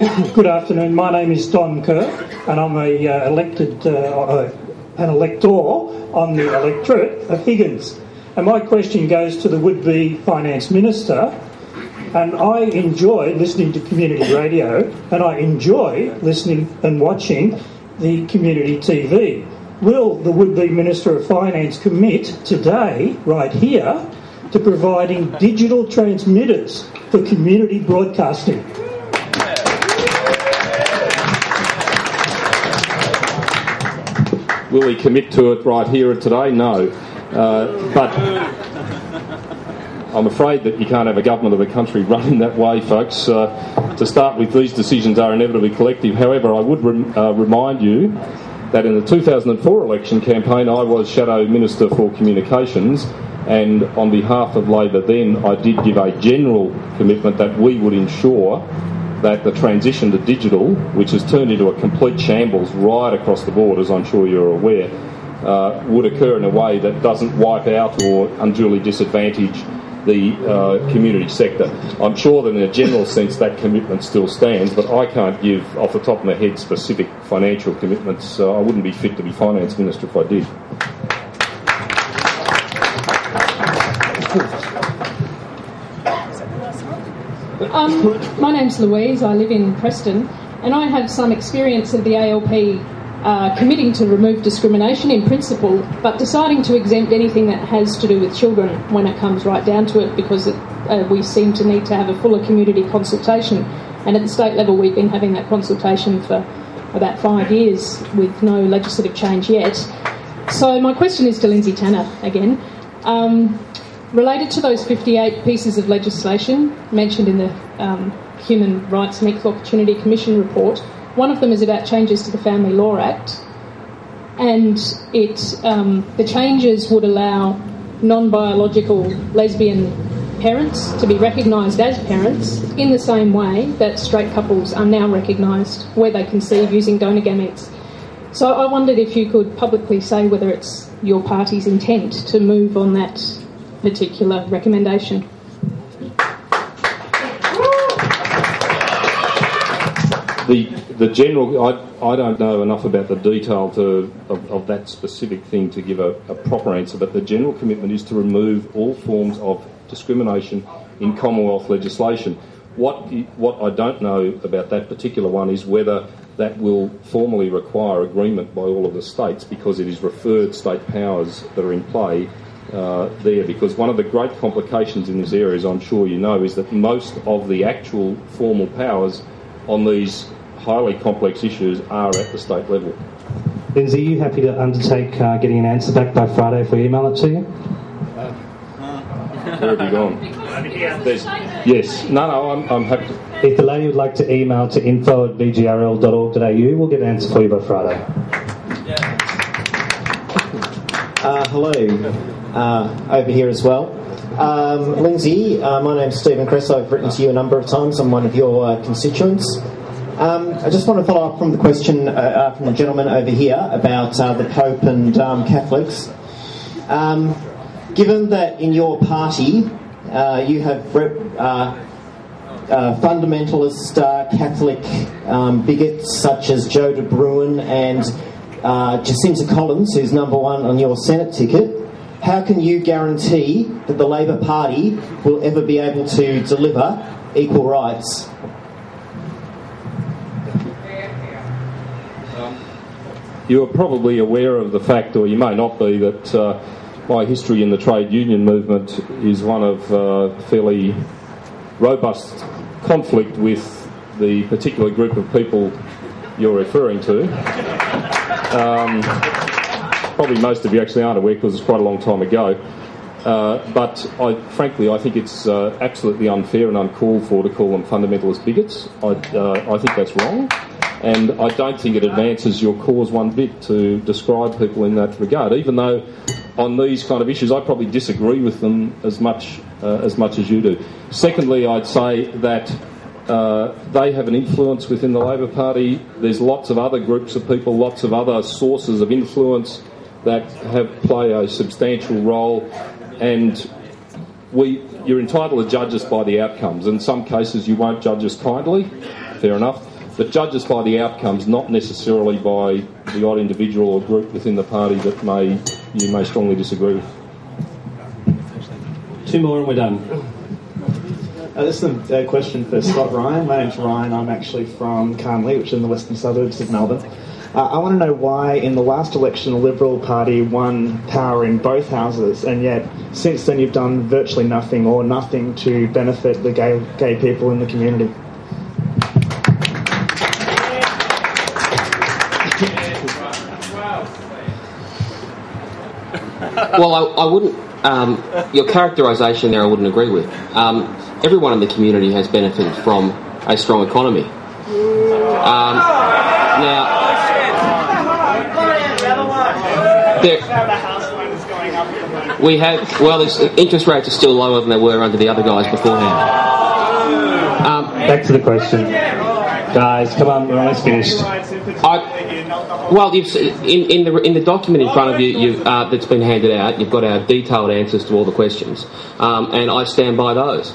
Good afternoon. My name is Don Kerr, and I'm an elector on the electorate of Higgins. And my question goes to the would-be Finance Minister. And I enjoy listening to community radio, and I enjoy listening and watching the community TV. Will the would-be Minister of Finance commit today, right here, to providing digital transmitters for community broadcasting? Will he commit to it right here and today? No. But I'm afraid that you can't have a government of the country running that way, folks. To start with, these decisions are inevitably collective. However, I would remind you that in the 2004 election campaign, I was Shadow Minister for Communications, and on behalf of Labor then, I did give a general commitment that we would ensure that the transition to digital, which has turned into a complete shambles right across the board, as I'm sure you're aware, would occur in a way that doesn't wipe out or unduly disadvantage the community sector. I'm sure that in a general sense that commitment still stands, but I can't give off the top of my head specific financial commitments. I wouldn't be fit to be Finance Minister if I did. My name's Louise, I live in Preston, and I have some experience of the ALP committing to remove discrimination in principle, but deciding to exempt anything that has to do with children when it comes right down to it, because we seem to need to have a fuller community consultation. And at the state level, we've been having that consultation for about 5 years with no legislative change yet. So my question is to Lindsay Tanner again. Related to those 58 pieces of legislation mentioned in the Human Rights and Equal Opportunity Commission report, one of them is about changes to the Family Law Act, and the changes would allow non-biological lesbian parents to be recognised as parents in the same way that straight couples are now recognised where they conceive using donor gametes. So I wondered if you could publicly say whether it's your party's intent to move on that particular recommendation. The general, I don't know enough about the detail of that specific thing to give a proper answer, but the general commitment is to remove all forms of discrimination in Commonwealth legislation. What I don't know about that particular one is whether that will formally require agreement by all of the states, because it is referred state powers that are in play there, because one of the great complications in this area, as I'm sure you know, is that most of the actual formal powers on these highly complex issues are at the state level. Lindsay, are you happy to undertake getting an answer back by Friday if we email it to you? Where have you gone? Yes. No, I'm happy to. If the lady would like to email to info@vgrl.org.au, we'll get an answer for you by Friday. Hello, over here as well. Lindsay, my name's Stephen Cress. I've written to you a number of times. I'm one of your constituents. I just want to follow up from the question from the gentleman over here about the Pope and Catholics. Given that in your party you have fundamentalist Catholic bigots such as Joe de Bruin and Jacinta Collins, who's number one on your Senate ticket, how can you guarantee that the Labor Party will ever be able to deliver equal rights? You are probably aware of the fact, or you may not be, that my history in the trade union movement is one of fairly robust conflict with the particular group of people you're referring to. Probably most of you actually aren't aware because it's quite a long time ago. But frankly, I think it's absolutely unfair and uncalled for to call them fundamentalist bigots. I think that's wrong. And I don't think it advances your cause one bit to describe people in that regard, even though on these kind of issues I probably disagree with them as much as you do. Secondly, I'd say that they have an influence within the Labor Party. There's lots of other groups of people, lots of other sources of influence that play a substantial role, and you're entitled to judge us by the outcomes. In some cases you won't judge us kindly, fair enough. that judges by the outcomes, not necessarily by the odd individual or group within the party that you may strongly disagree with. 2 more and we're done. This is a question for Scott Ryan. My name's Ryan. I'm actually from Carnley, which is in the western suburbs of Melbourne. I want to know why in the last election the Liberal Party won power in both houses, and yet since then you've done virtually nothing or nothing to benefit the gay people in the community. Well, I wouldn't... your characterisation there I wouldn't agree with. Everyone in the community has benefited from a strong economy. Now... we have... Well, interest rates are still lower than they were under the other guys beforehand. Back to the question. Guys, come on, we're almost finished. Well, in the document in front of you that's been handed out, you've got our detailed answers to all the questions, and I stand by those.